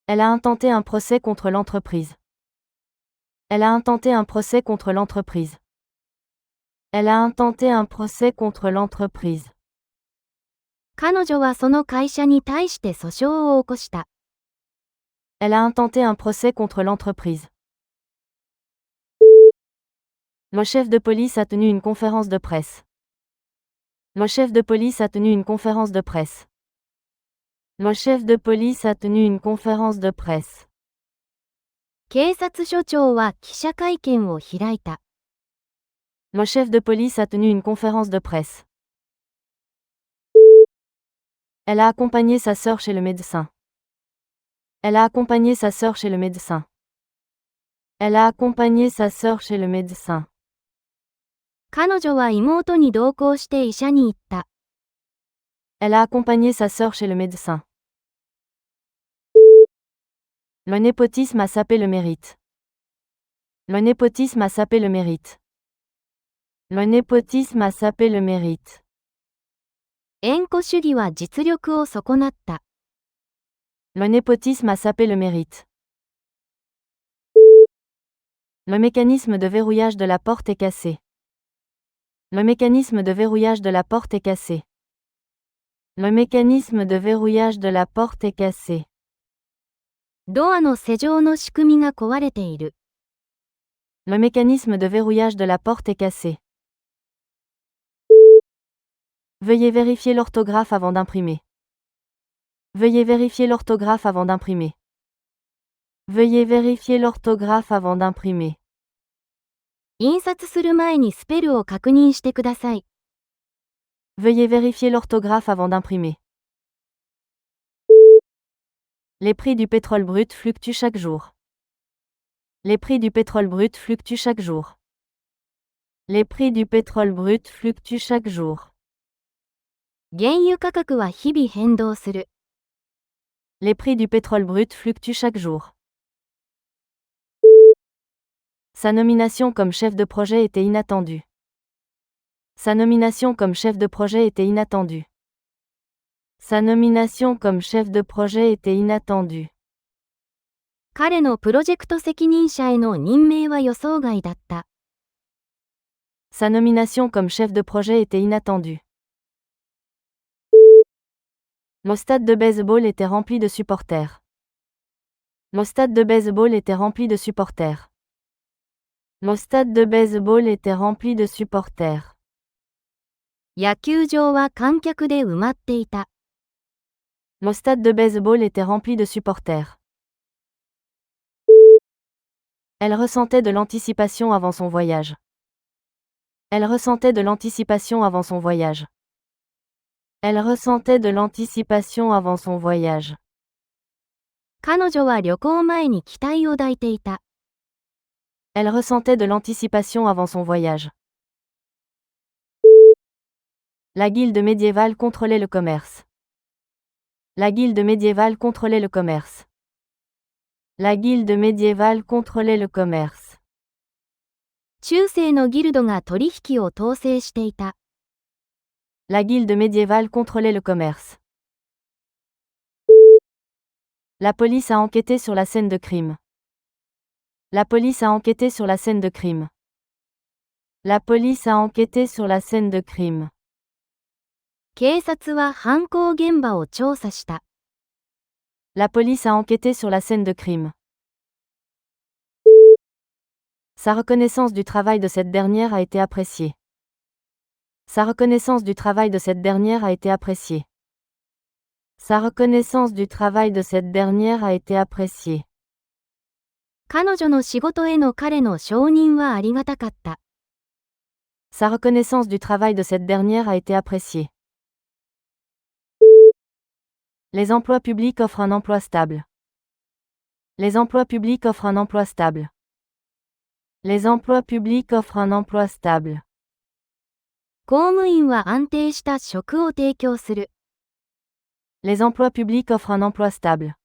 Elle a intenté un procès contre l'entreprise. Elle a intenté un procès contre l'entreprise. Elle a intenté un procès contre l'entreprise. 彼女はその会社に対して訴訟を起こした。Elle a intenté un procès contre l'entreprise. Le chef de police a tenu une conférence de presse. Le chef de police a tenu une conférence de presse. Le chef de police a tenu une conférence de presse. 警察署長は記者会見を開いた。Le chef de police a tenu une conférence de presse. Elle a accompagné sa sœur chez le médecin. Elle a accompagné sa sœur chez le médecin. Elle a accompagné sa sœur chez le médecin. 彼女は妹に同行して医者に行った。Elle a accompagné sa sœur chez le médecin. Le népotisme a sapé le mérite. Le népotisme a sapé le mérite. Le népotisme a sapé le mérite. 縁故主義は実力を損なった。Le népotisme a sapé le mérite. Le mécanisme de verrouillage de la porte est cassé. Le mécanisme de verrouillage de la porte est cassé. Le mécanisme de verrouillage de la porte est cassé. ドアの施錠の仕組みが壊れている。Le mécanisme de verrouillage de la porte est cassé. Veuillez vérifier l'orthographe avant d'imprimer. Veuillez vérifier l'orthographe avant d'imprimer. Veuillez vérifier l'orthographe avant d'imprimer. 印刷する前にスペルを確認してください。Veuillez vérifier l'orthographe avant d'imprimer. Les prix du pétrole brut fluctuent chaque jour. Les prix du pétrole brut fluctuent chaque jour. Les prix du pétrole brut fluctuent chaque jour. 原油価格は日々変動する。Les prix du pétrole brut fluctuent chaque jour. Sa nomination comme chef de projet était inattendue. Sa nomination comme chef de projet était inattendue. Sa nomination comme chef de projet était inattendue. 彼のプロジェクト責任者への任命は予想外だった。Sa nomination comme chef de projet était inattendue. Le stade de baseball était rempli de supporters. Le stade de baseball était rempli de supporters. Le stade de baseball était rempli de supporters. 野球場は観客で埋まっていた。Le stade de baseball était rempli de supporters. Elle ressentait de l'anticipation avant son voyage. Elle ressentait de l'anticipation avant son voyage. Elle ressentait de l'anticipation avant son voyage. 彼女は旅行前に期待を抱いていた。Elle ressentait de l'anticipation avant son voyage. La guilde médiévale contrôlait le commerce. La guilde médiévale contrôlait le commerce. La guilde médiévale contrôlait le commerce. 中世のギルドが取引を統制していた。La guilde médiévale contrôlait le commerce. La police a enquêté sur la scène de crime. La police a enquêté sur la scène de crime. La police a enquêté sur la scène de crime. 警察は犯行現場を調査した。La police a enquêté sur la scène de crime. Sa reconnaissance du travail de cette dernière a été appréciée. Sa reconnaissance du travail de cette dernière a été appréciée. Sa reconnaissance du travail de cette dernière a été appréciée. 彼女の仕事への彼の承認はありがたかった。Sa reconnaissance du travail de cette dernière a été appréciée. Les emplois publics offrent un emploi stable. Les emplois publics offrent un emploi stable. Les emplois publics offrent un emploi stable. 公務員は安定した職を提供する。Les emplois publics offrent un emploi stable.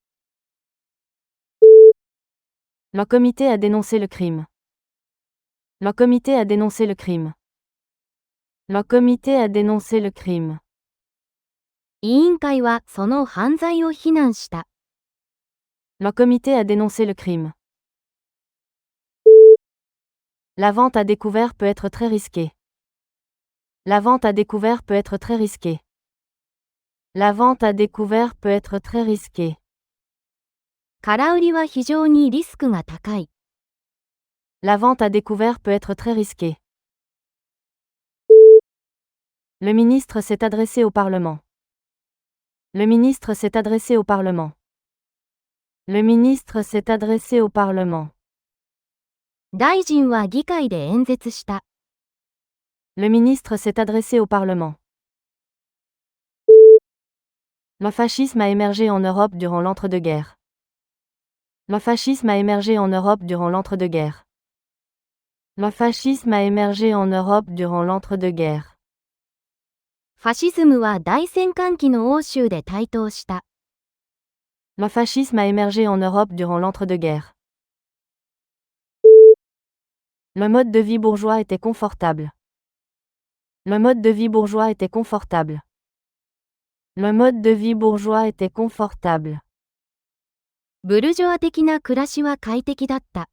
Le comité a dénoncé le crime. Le comité a dénoncé le crime. Le comité a dénoncé le crime. 委員会はその犯罪を非難した。Le comité a dénoncé le crime. La vente à découvert peut être très risquée. La vente à découvert peut être très risquée. La vente à découvert peut être très risquée. 空売りは非常にリスクが高い。La vente à découvert peut être très risquée. Le ministre s'est adressé au Parlement. Le ministre s'est adressé au Parlement. Le ministre s'est adressé au Parlement. 大臣は議会で演説した。Le ministre s'est adressé au Parlement. Le fascisme a émergé en Europe durant l'entre-deux-guerres. Le fascisme a émergé en Europe durant l'entre-deux-guerres. Le fascisme a émergé en Europe durant l'entre-deux-guerres. ファシズムは大戦間期の欧州で台頭した。Le fascisme a émergé en Europe durant l'entre-deux-guerres. Le mode de vie bourgeois était confortable. Le mode de vie bourgeois était confortable. Le mode de vie bourgeois était confortable. ブルジョア的な暮らしは快適だった。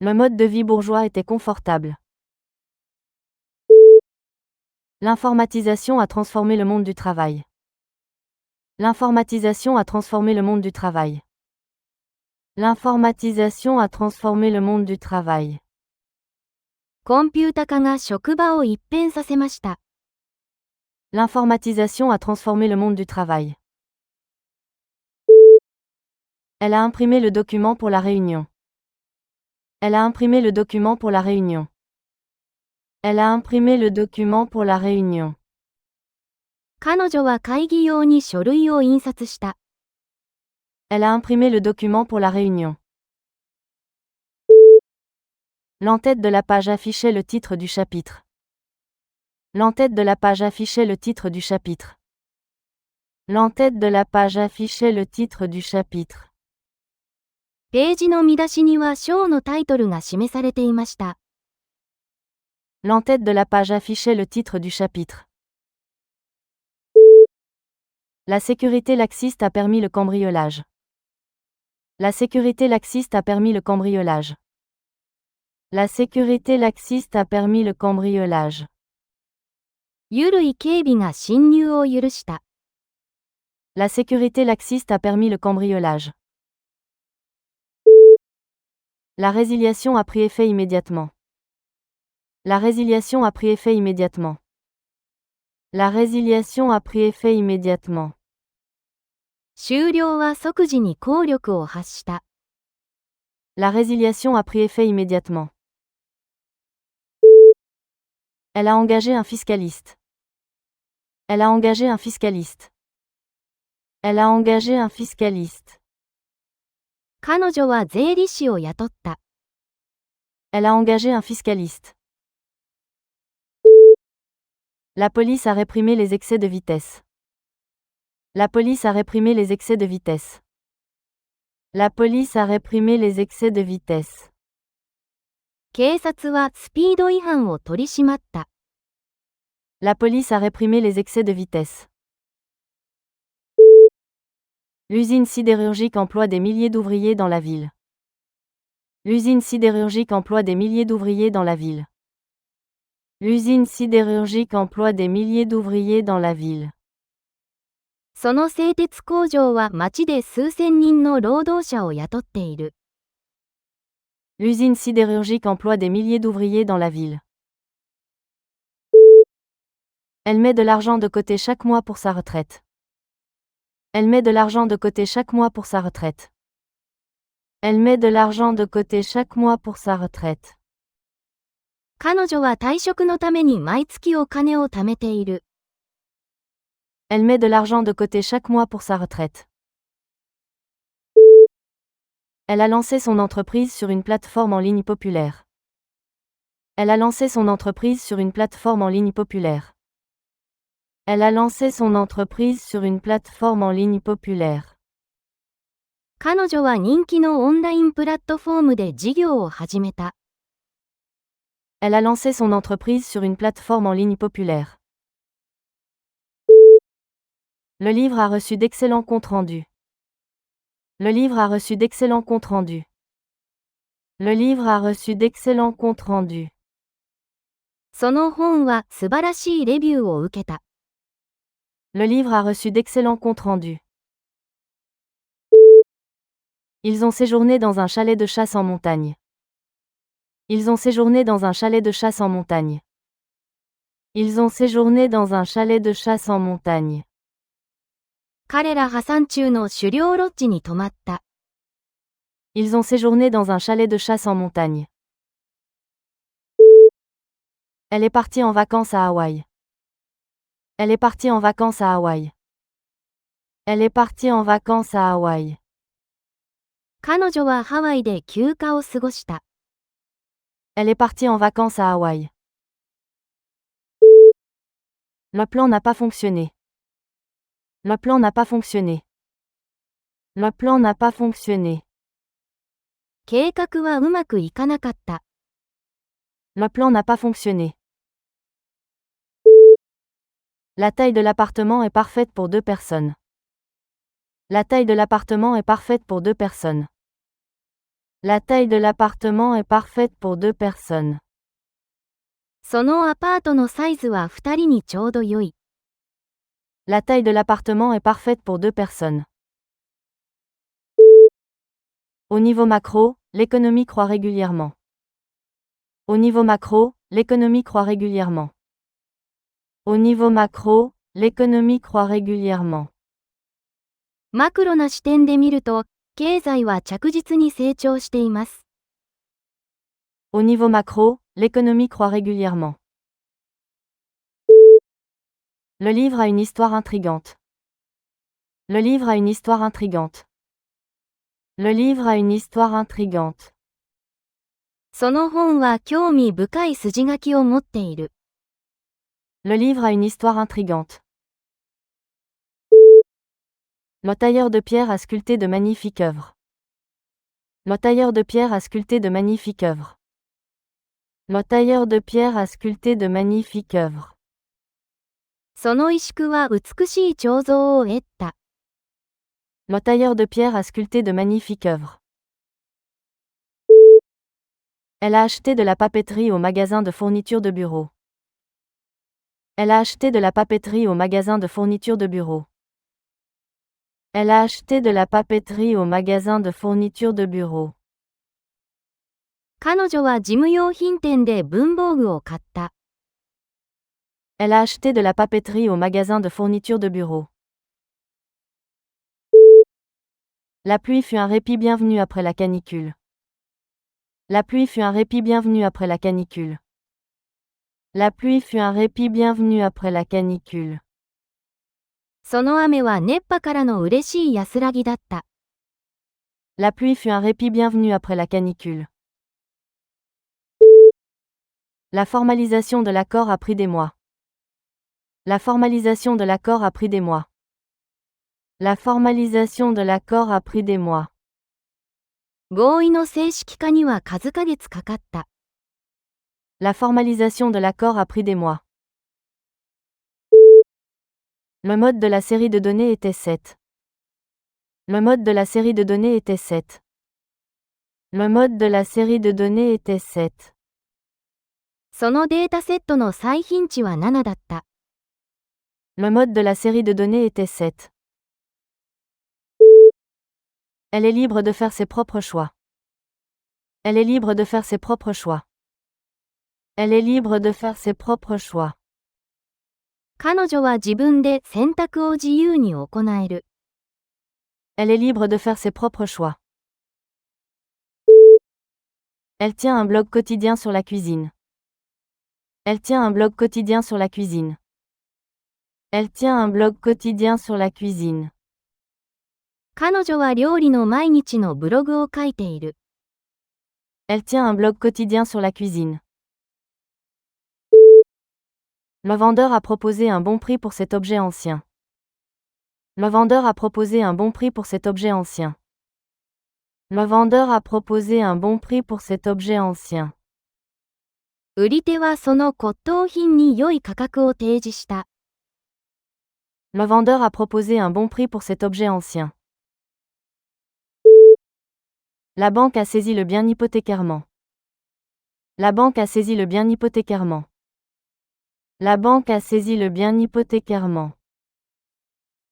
Le mode de vie bourgeois était confortable. L'informatisation a transformé le monde du travail. L'informatisation a transformé le monde du travail. L'informatisation a transformé le monde du travail. コンピュータ化が職場を一変させました。L'informatisation a transformé le monde du travail. Elle a imprimé le document pour la réunion. Elle a imprimé le document pour la réunion. Elle a imprimé le document pour la réunion. 彼女は会議用に書類を印刷した。Elle a imprimé le document pour la réunion. L'en-tête de la page affichait le titre du chapitre. L'en-tête de la page affichait le titre du chapitre. L'en-tête de la page affichait le titre du chapitre. ページの見出しには章のタイトルが示されていました。L'en-tête de la page affichait le titre du chapitre. La sécurité laxiste a permis le cambriolage. La sécurité laxiste a permis le cambriolage. La sécurité laxiste a permis le cambriolage. 緩い警備が侵入を許した。La sécurité laxiste a permis le cambriolage. La résiliation a pris effet immédiatement. La résiliation a pris effet immédiatement. La résiliation a pris effet immédiatement. 終了は即時に効力を発した。La résiliation a pris effet immédiatement. Elle a engagé un fiscaliste. Elle a engagé un fiscaliste. Elle a engagé un fiscaliste. 彼女は税理士を雇った。Elle a engagé un fiscaliste. La police a réprimé les excès de vitesse. La police a réprimé les excès de vitesse. La police a réprimé les excès de vitesse. 警察はスピード違反を取り締まった。La police a réprimé les excès de vitesse. L'usine sidérurgique emploie des milliers d'ouvriers dans la ville. L'usine sidérurgique emploie des milliers d'ouvriers dans la ville. L'usine sidérurgique emploie des milliers d'ouvriers dans la ville. その製鉄工場は町で数千人の労働者を雇っている。L'usine sidérurgique emploie des milliers d'ouvriers dans la ville. Elle met de l'argent de côté chaque mois pour sa retraite. Elle met de l'argent de côté chaque mois pour sa retraite. Elle met de l'argent de côté chaque mois pour sa retraite. 彼女は退職のために毎月お金を貯めている。Elle met de l'argent de côté chaque mois pour sa retraite. Elle a lancé son entreprise sur une plateforme en ligne populaire. Elle a lancé son entreprise sur une plateforme en ligne populaire. Elle a lancé son entreprise sur une plateforme en ligne populaire. 彼女は人気のオンラインプラットフォームで事業を始めた。Elle a lancé son entreprise sur une plateforme en ligne populaire. Le livre a reçu d'excellents comptes rendus. Le livre a reçu d'excellents comptes rendus. Le livre a reçu d'excellents comptes rendus. その本は素晴らしいレビューを受けた。Le livre a reçu d'excellents comptes rendus. Ils ont séjourné dans un chalet de chasse en montagne. Ils ont séjourné dans un chalet de chasse en montagne. Ils ont séjourné dans un chalet de chasse en montagne. 彼ら破産中の狩猟ロッジに泊まった。Ils ont séjourné dans un chalet de chasse en montagne. Elle est partie en vacances à Hawaï. Elle est partie en vacances à Hawaï. Elle est partie en vacances à Hawaï. 彼女はハワイで休暇を過ごした。Elle est partie en vacances à Hawaï. Le plan n'a pas fonctionné. Le plan n'a pas fonctionné. Le plan n'a pas fonctionné. 計画はうまくいかなかった。Le plan n'a pas fonctionné. La taille de l'appartement est parfaite pour 2 personnes. La taille de l'appartement est parfaite pour 2 personnes. La taille de l'appartement est parfaite pour 2 personnes. そのアパートのサイズは2人にちょうど良い。La taille de l'appartement est parfaite pour 2 personnes. Au niveau macro, l'économie croît régulièrement. Au niveau macro, l'économie croît régulièrement. Au niveau macro, l'économie croît régulièrement. マクロな視点で見ると、経済は着実に成長しています。Au niveau macro, l'économie croît régulièrement. Le livre a une histoire intrigante. Le livre a une histoire intrigante. Le livre a une histoire intrigante. その本は興味深い筋書きを持っている。Le livre a une histoire intrigante. Le tailleur de pierre a sculpté de magnifiques œuvres. Le tailleur de pierre a sculpté de magnifiques œuvres. Le tailleur de pierre a sculpté de magnifiques œuvres. その石工は美しい彫像を得た。Le tailleur de pierre a sculpté de magnifiques œuvres. Elle a acheté de la papeterie au magasin de fournitures de bureau. Elle a acheté de la papeterie au magasin de fournitures de bureau. Elle a acheté de la papeterie au magasin de fournitures de bureau. 彼女は事務用品店で文房具を買った。Elle a acheté de la papeterie au magasin de fournitures de bureau. La pluie fut un répit bienvenu après la canicule. La pluie fut un répit bienvenu après la canicule. La pluie fut un répit bienvenu après la canicule. その雨は熱波からの嬉しい安らぎだった。La pluie fut un répit bienvenu après la canicule. La formalisation de l'accord a pris des mois. La formalisation de l'accord a pris des mois. La formalisation de l'accord a pris des mois. 合意の正式化には数ヶ月かかった。La formalisation de l'accord a pris des mois. Le mode de la série de données était 7. Le mode de la série de données était 7. Le mode de la série de données était 7. そのデータセットの最頻値は7だった。Le mode de la série de données était 7. Elle est libre de faire ses propres choix. Elle est libre de faire ses propres choix. Elle est libre de faire ses propres choix. 彼女は自分で選択を自由に行える。Elle est libre de faire ses propres choix. Elle tient un blog quotidien sur la cuisine. Elle tient un blog quotidien sur la cuisine. Elle tient un blog quotidien sur la cuisine. 彼女は料理の毎日のブログを書いている。Elle tient un blog quotidien sur la cuisine. Le vendeur a proposé un bon prix pour cet objet ancien. Le vendeur a proposé un bon prix pour cet objet ancien. Le vendeur a proposé un bon prix pour cet objet ancien. 売り手はその骨董品に良い価格を提示した。Le vendeur a proposé un bon prix pour cet objet ancien. La banque a saisi le bien hypothécairement. La banque a saisi le bien hypothécairement. La banque a saisi le bien hypothécairement.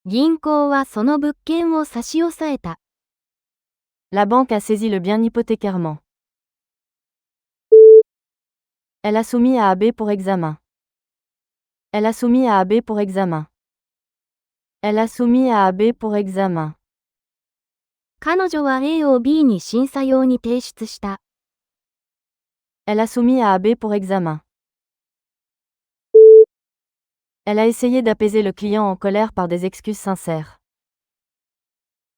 銀行はその物件を差し押さえた。La banque a saisi le bien hypothécairement. Elle a soumis à AB pour examen. Elle a soumis à AB pour examen. Elle a soumis à AB pour examen. 彼女は A を B に審査用に提出した。Elle a soumis à AB pour examen. Elle a essayé d'apaiser le client en colère par des excuses sincères.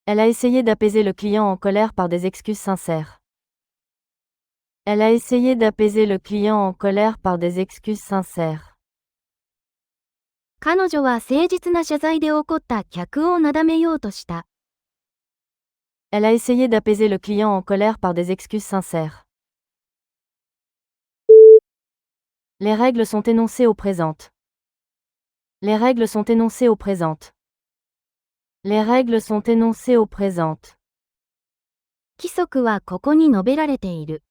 Elle a essayé d'apaiser le client en colère par des excuses sincères. Elle a essayé d'apaiser le client en colère par des excuses sincères. 彼女は誠実な謝罪で怒った客をなだめようとした。Elle a essayé d'apaiser le client en colère par des excuses sincères. Les règles sont énoncées au présent. Les règles sont énoncées au présent. Les règles sont énoncées au présent. 規則はここに述べられている。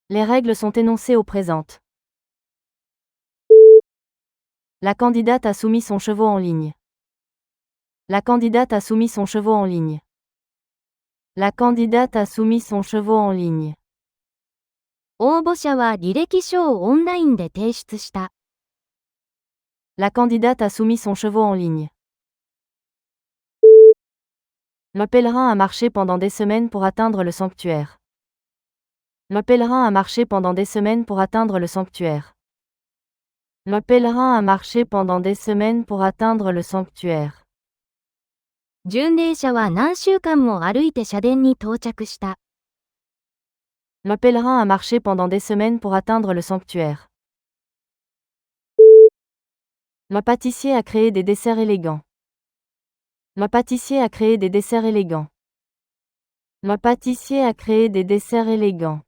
Les règles sont énoncées au présent. La candidate a soumis son chevaux en ligne. La candidate a soumis son chevaux en ligne. La candidate a soumis son chevaux en ligne. 応募者は履歴書をオンラインで提出した。La candidate a soumis son chevaux en ligne. Le pèlerin a marché pendant des semaines pour atteindre le sanctuaire. Le pèlerin a marché pendant des semaines pour atteindre le sanctuaire. Le pèlerin a marché pendant des semaines pour atteindre le sanctuaire. 巡礼者は何週間も歩いて社殿に到着した。Le pèlerin a marché pendant des semaines pour atteindre le sanctuaire. Le pâtissier a créé des desserts élégants. Le pâtissier a créé des desserts élégants. Le pâtissier a créé des desserts élégants.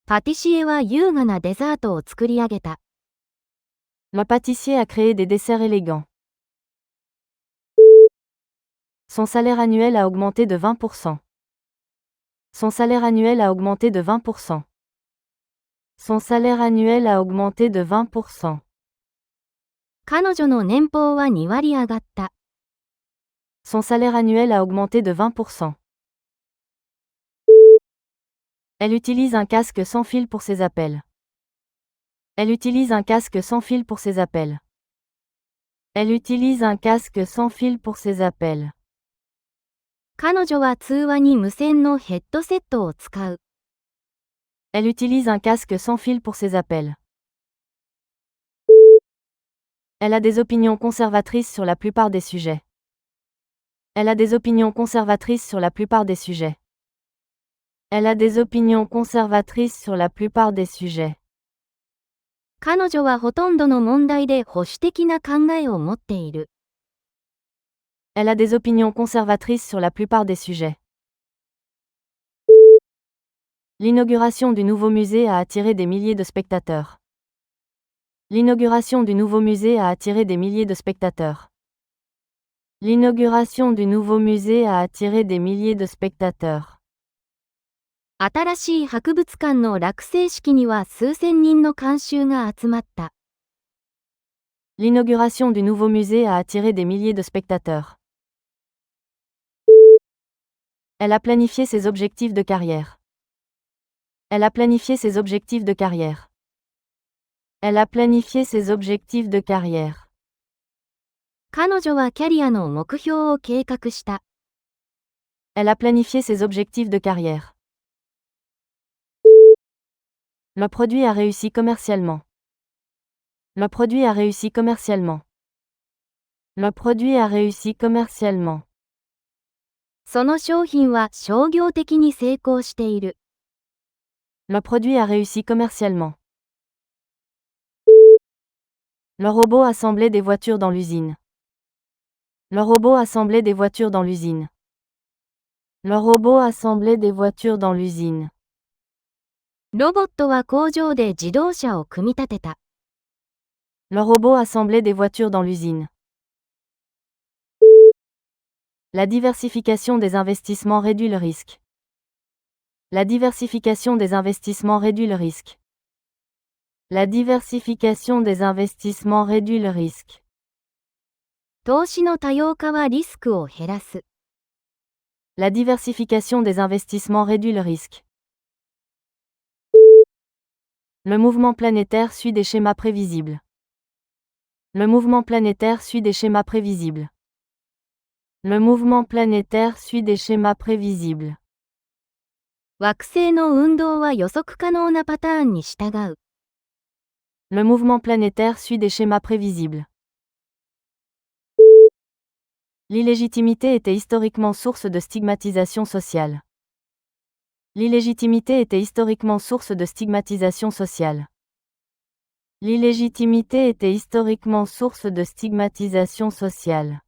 パティシエは優雅なデザートを作り上げた。Le pâtissier a créé des desserts élégants. Son salaire annuel a augmenté de 20%. Son salaire annuel a augmenté de 20%. Son salaire annuel a augmenté de 20%. 彼女の年俸は2割上がった。Son salaire annuel a augmenté de 20%. Elle utilise un casque sans fil pour ses appels. Elle utilise un casque sans fil pour ses appels. Elle utilise un casque sans fil pour ses appels. 彼女は通話に無線のヘッドセットを使う。Elle utilise un casque sans fil pour ses appels. Elle a des opinions conservatrices sur la plupart des sujets. Elle a des opinions conservatrices sur la plupart des sujets. Elle a des opinions conservatrices sur la plupart des sujets. 彼女はほとんどの問題で保守的な考えを持っている。Elle a des opinions conservatrices sur la plupart des sujets. L'inauguration du nouveau musée a attiré des milliers de spectateurs. L'inauguration du nouveau musée a attiré des milliers de spectateurs. L'inauguration du nouveau musée a attiré des milliers de spectateurs. 新しい博物館の落成式には数千人の観衆が集まった。L'inauguration du nouveau musée a attiré des milliers de spectateurs. Elle a planifié ses objectifs de carrière. Elle a planifié ses objectifs de carrière. Elle a planifié ses objectifs de carrière. 彼女はキャリアの目標を計画した。Elle a planifié ses objectifs de carrière. Le produit a réussi commercialement. Le produit a réussi commercialement. Le produit a réussi commercialement. その商品は商業的に成功している。Le produit a réussi commercialement. Le robot assemblait des voitures dans l'usine. Le robot assemblait des voitures dans l'usine. Le robot assemblait des voitures dans l'usine. ロボットは工場で自動車を組み立てた。Le robot assemblait des voitures dans l'usine. La diversification des investissements réduit le risque. La diversification des investissements réduit le risque. La diversification des investissements réduit le risque. 投資の多様化はリスクを減らす。La diversification des investissements réduit le risque. Le mouvement planétaire suit des schémas prévisibles. Le mouvement planétaire suit des schémas prévisibles. Le mouvement planétaire suit des schémas prévisibles. 惑星の運動は予測可能なパターンに従う。Le mouvement planétaire suit des schémas prévisibles. L'illégitimité était historiquement source de stigmatisation sociale. L'illégitimité était historiquement source de stigmatisation sociale. L'illégitimité était historiquement source de stigmatisation sociale.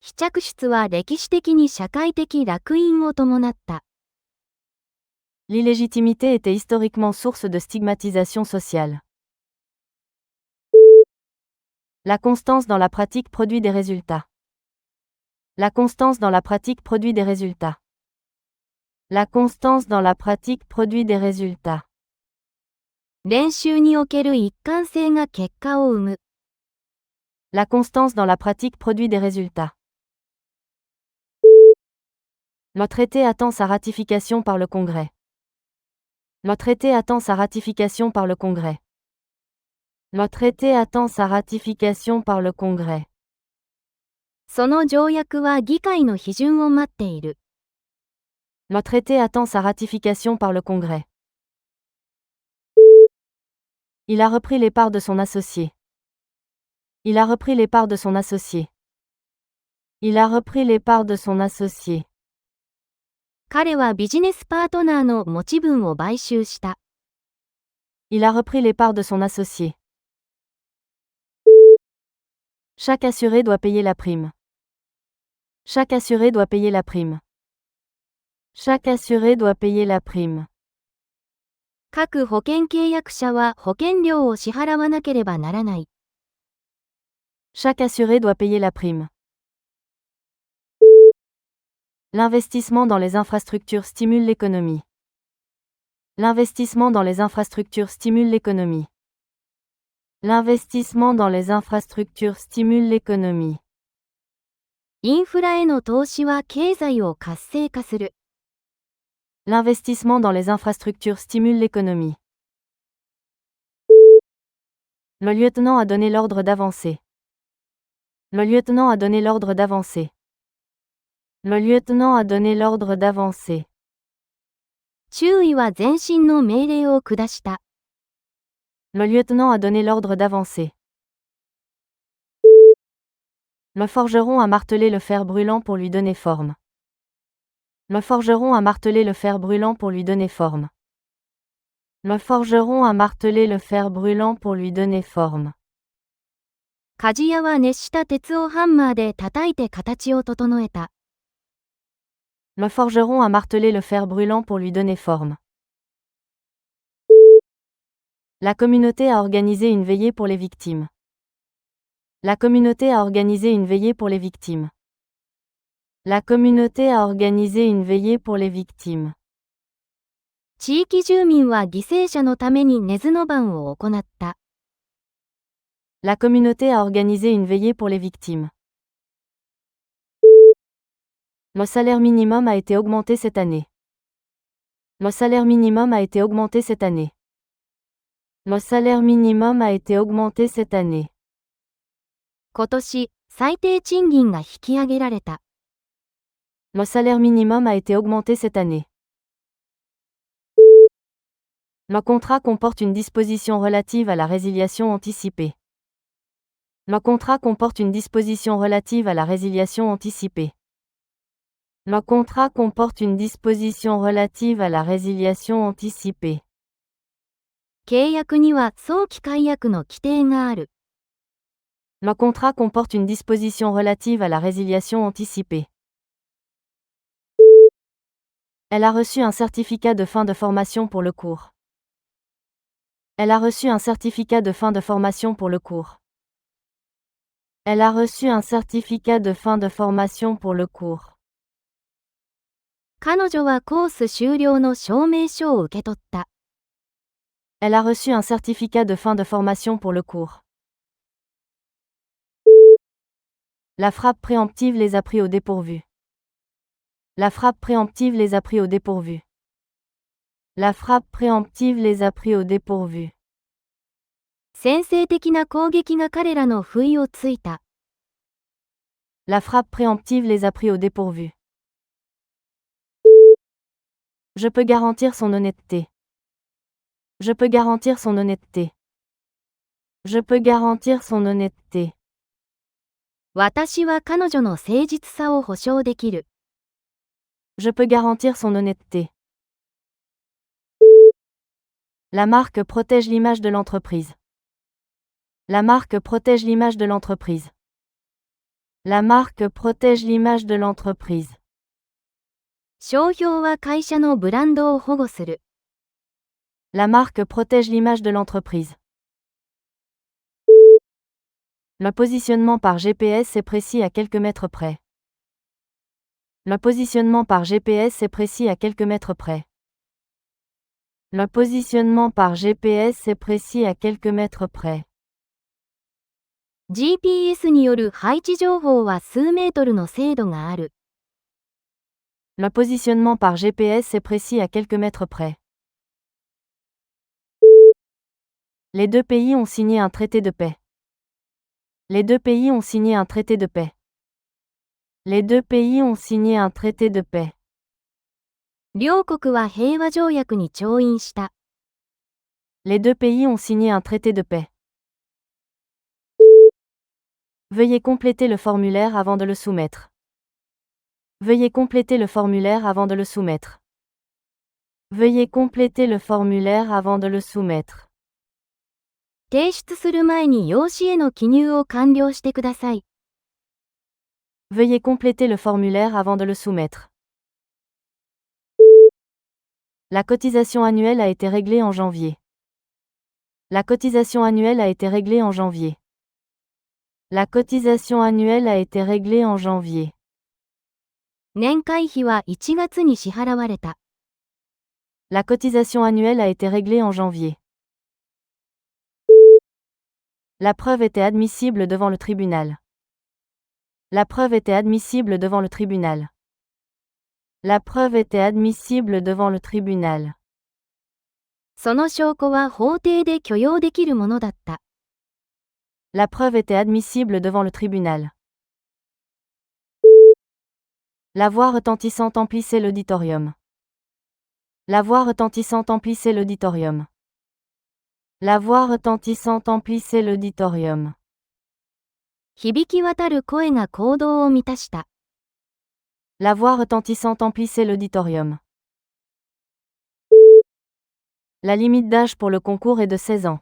非着出は歴史的に社会的烙印を伴った。L'illégitimité était historiquement source de stigmatisation sociale. La constance dans la pratique produit des résultats. La constance dans la pratique produit des résultats. La constance dans la pratique produit des résultats. 練習における一貫性が結果を生む。La constance dans la pratique produit des résultats. Le traité attend sa ratification par le Congrès. Le traité attend sa ratification par le Congrès. Le traité attend sa ratification par le Congrès. その条約は議会の批准を待っている。Le traité attend sa ratification par le Congrès. Il a repris les parts de son associé. Il a repris les parts de son associé. Il a repris les parts de son associé. 彼はビジネスパートナーの持ち分を買収した。Il a repris les parts de son associé. Chaque assuré doit payer la prime. Chaque assuré doit payer la prime. Chaque assuré doit payer la prime. 各保険契約者は保険料を支払わなければならない。Chaque assuré doit payer la prime. L'investissement dans les infrastructures stimule l'économie. L'investissement dans les infrastructures stimule l'économie. L'investissement dans les infrastructures stimule l'économie. インフラへの投資は経済を活性化する。L'investissement dans les infrastructures stimule l'économie. Le lieutenant a donné l'ordre d'avancer. Le lieutenant a donné l'ordre d'avancer. Le lieutenant a donné l'ordre d'avancer. 中尉は前進の命令を下した。Le lieutenant a donné l'ordre d'avancer. Le forgeron a martelé le fer brûlant pour lui donner forme. Le forgeron a martelé le fer brûlant pour lui donner forme. Le forgeron a martelé le fer brûlant pour lui donner forme. 鍛冶屋は熱した鉄をハンマーで叩いて形を整えた。Le forgeron a martelé le fer brûlant pour lui donner forme. La communauté a organisé une veillée pour les victimes. La communauté a organisé une veillée pour les victimes. La communauté a organisé une veillée pour les victimes. 地域住民は犠牲者のために寝ずの番を行った。La communauté a organisé une veillée pour les victimes. Le salaire minimum a été augmenté cette année. Le salaire minimum a été augmenté cette année. Le salaire minimum a été augmenté cette année. 今年、最低賃金が引き上げられた。Le salaire minimum a été augmenté cette année. Le contrat comporte une disposition relative à la résiliation anticipée. Le contrat comporte une disposition relative à la résiliation anticipée. Le contrat comporte une disposition relative à la résiliation anticipée. 契約には早期解約の規定がある。Le contrat comporte une disposition relative à la résiliation anticipée. Elle a reçu un certificat de fin de formation pour le cours. Elle a reçu un certificat de fin de formation pour le cours. Elle a reçu un certificat de fin de formation pour le cours. 彼女はコース終了の証明書を受け取った。Elle a reçu un certificat de fin de formation pour le cours. La frappe préemptive les a pris au dépourvu. La frappe préemptive les a pris au dépourvu. La frappe préemptive les a pris au dépourvu. 先制的な攻撃が彼らの不意をついた。La frappe préemptive les a pris au dépourvu. Je peux garantir son honnêteté. Je peux garantir son honnêteté. Je peux garantir son honnêteté. 私は彼女の誠実さを保証できる。Je peux garantir son honnêteté. La marque protège l'image de l'entreprise. La marque protège l'image de l'entreprise. La marque protège l'image de l'entreprise. 商標は会社のブランドを保護する。La marque protège l'image de l'entreprise. Le positionnement par GPS est précis à quelques mètres près. Le positionnement par GPS est précis à quelques mètres près. Le positionnement par GPS est précis à quelques mètres près. GPS による配置情報は数メートルの精度がある。Le positionnement par GPS est précis à quelques mètres près. Les deux pays ont signé un traité de paix. Les deux pays ont signé un traité de paix. Les deux pays ont signé un traité de paix. 両国は平和条約に調印した。Les deux pays ont signé un traité de paix. Veuillez compléter le formulaire avant de le soumettre. Veuillez compléter le formulaire avant de le soumettre. Veuillez compléter le formulaire avant de le soumettre. 提出する前に用紙への記入を完了してください。Veuillez compléter le formulaire avant de le soumettre. La cotisation annuelle a été réglée en janvier. La cotisation annuelle a été réglée en janvier. La cotisation annuelle a été réglée en janvier. 年会費は1月に支払われた。La cotisation annuelle a été réglée en janvier. La preuve était admissible devant le tribunal. La preuve était admissible devant le tribunal. La preuve était admissible devant le tribunal. その証拠は法廷で許容できるものだった。La preuve était admissible devant le tribunal. La voix retentissante emplissait l'auditorium. La voix retentissante emplissait l'auditorium. La voix retentissante emplissait l'auditorium. 響き渡る声が行動を満たした。La voix retentissante emplissait l'auditorium. La limite d'âge pour le concours est de 16 ans.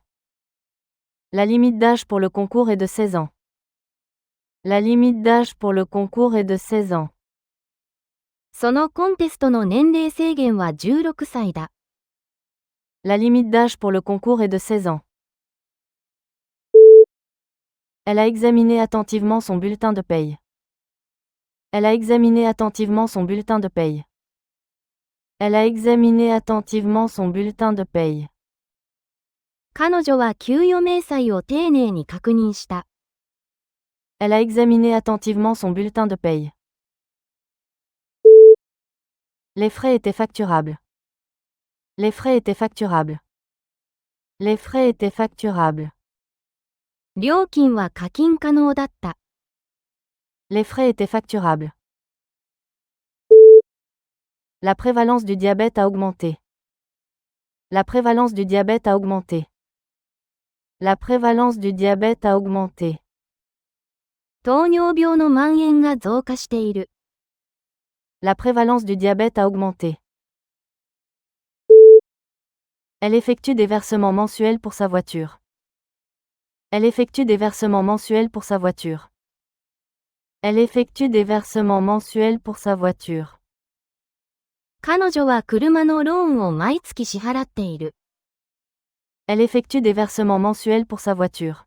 La limite d'âge pour le concours est de 16 ans. La limite d'âge pour le concours est de 16 ans. そのコンテストの年齢制限は16歳だ。La limite d'âge pour le concours est de 16 ans. Elle a examiné attentivement son bulletin de paye. Elle a examiné attentivement son bulletin de paye. Elle a examiné attentivement son bulletin de paye. 彼女は給与明細を丁寧に確認した。Elle a examiné attentivement son bulletin de paye. Les frais étaient facturables. Les frais étaient facturables. Les frais étaient facturables. 料金は課金可能だった。Les frais étaient facturables. La prévalence du diabète a augmenté. La prévalence du diabète a augmenté. La prévalence du diabète a augmenté. 糖尿病の蔓延が増加している。La prévalence du diabète a augmenté. Elle effectue des versements mensuels pour sa voiture. Elle effectue des versements mensuels pour sa voiture. Elle effectue des versements mensuels pour sa voiture. 彼女は車のローンを毎月支払っている。Elle effectue des versements mensuels pour sa voiture.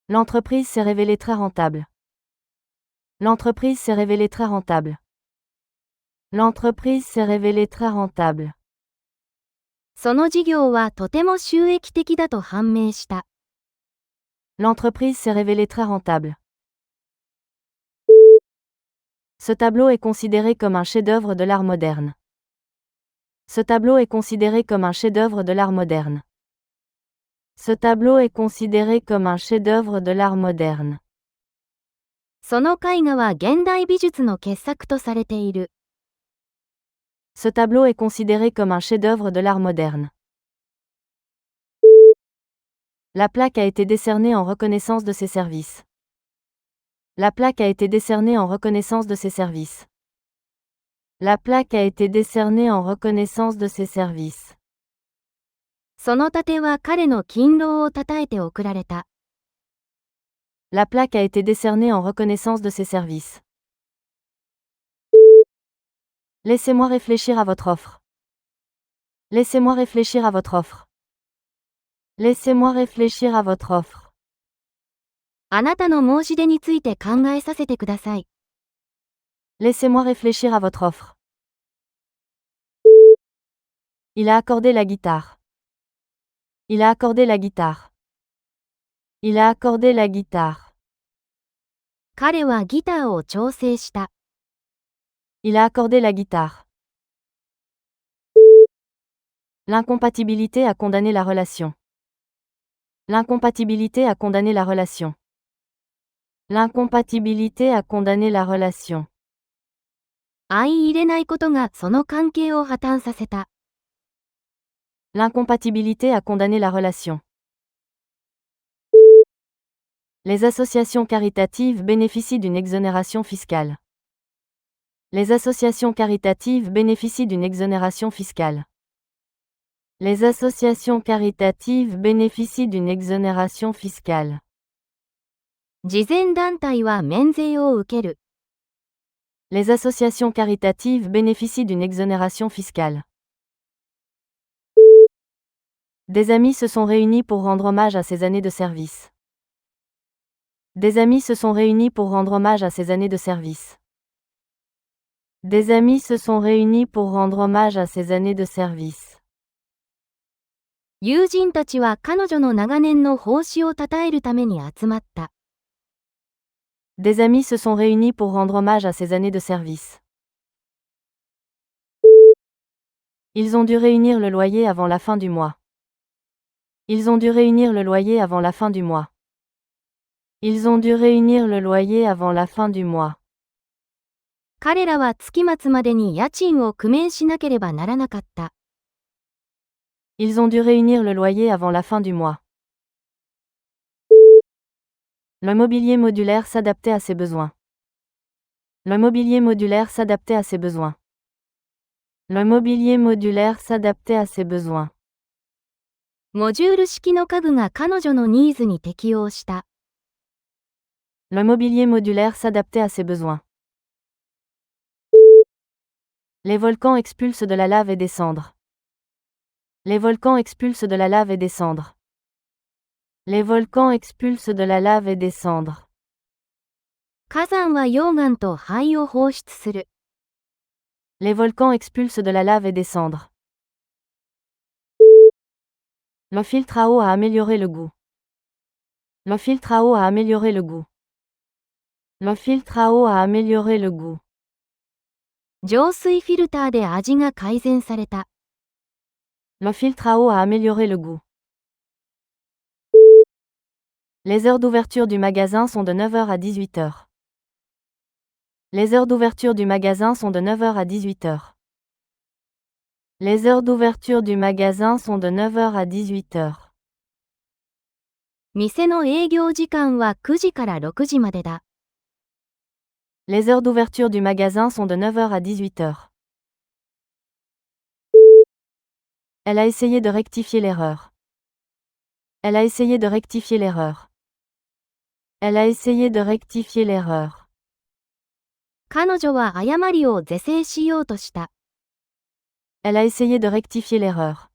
L'entreprise s'est révélée très rentable. L'entreprise s'est révélée très rentable. L'entreprise s'est révélée très rentable. その事業はとても収益的だと判明した。L'entreprise s'est révélée très rentable. Ce tableau est considéré comme un chef-d'œuvre de l'art moderne. Ce tableau est considéré comme un chef-d'œuvre de l'art moderne. Ce tableau est considéré comme un chef-d'œuvre de l'art moderne. その絵画は現代美術の傑作とされている。Ce tableau est considéré comme un chef-d'œuvre de l'art moderne. La plaque a été décernée en reconnaissance de ses services. La plaque a été décernée en reconnaissance de ses services. La plaque a été décernée en reconnaissance de ses services. その盾は彼の勤労をたたえて贈られた。La plaque a été décernée en reconnaissance de ses services. Laissez-moi réfléchir à votre offre. Laissez-moi réfléchir à votre offre. Laissez-moi réfléchir à votre offre. あなたの申し出について考えさせてください。Laissez-moi réfléchir à votre offre. Il a accordé la guitare. Il a accordé la guitare. Il a accordé la guitare. 彼はギターを調整した。Il a accordé la guitare. L'incompatibilité a condamné la relation. L'incompatibilité a condamné la relation. L'incompatibilité a condamné la relation. 相入れないことがその関係を破綻させた。L'incompatibilité a condamné la relation. Les associations caritatives bénéficient d'une exonération fiscale. Les associations caritatives bénéficient d'une exonération fiscale. Les associations caritatives bénéficient d'une exonération fiscale. 慈善団体は免税を受ける。Les associations caritatives bénéficient d'une exonération fiscale. Des amis se sont réunis pour rendre hommage à ces années de service. Des amis se sont réunis pour rendre hommage à ces années de service. Des amis se sont réunis pour rendre hommage à ces années de service. 友人たちは彼女の長年の奉仕をたたえるために集まった。Des amis se sont réunis pour rendre hommage à ces années de service. Ils ont dû réunir le loyer avant la fin du mois. Ils ont dû réunir le loyer avant la fin du mois. Ils ont dû réunir le loyer avant la fin du mois. 彼らは月末までに家賃を工面しなければならなかった。Ils ont dû réunir le loyer avant la fin du mois. Le mobilier modulaire s'adaptait à ses besoins. Le mobilier modulaire s'adaptait à ses besoins. Le mobilier modulaire s'adaptait à ses besoins. モジュール式の家具が彼女のニーズに適応した。Le mobilier modulaire s'adaptait à ses besoins. Les volcans expulsent de la lave et des cendres. Les volcans expulsent de la lave et des cendres. Les volcans expulsent de la lave et des cendres. 火山は溶岩と灰を放出する。Les volcans expulsent de la lave et des cendres. Le filtre à eau a amélioré le goût. Le filtre à eau a amélioré le goût. Le filtre à eau a amélioré le goût. 浄水フィルターで味が改善された。Le filtre à eau a amélioré le goût. Les heures d'ouverture du magasin sont de 9h à 18h. Les heures d'ouverture du magasin sont de 9h à 18h. Les heures d'ouverture du magasin sont de 9h à 18h. 店の営業時間は9時から6時までだ。Les heures d'ouverture du magasin sont de 9h à 18h. Elle a essayé de rectifier l'erreur. Elle a essayé de rectifier l'erreur. Elle a essayé de rectifier l'erreur. 彼女は誤りを是正しようとした。Elle a essayé de rectifier l'erreur.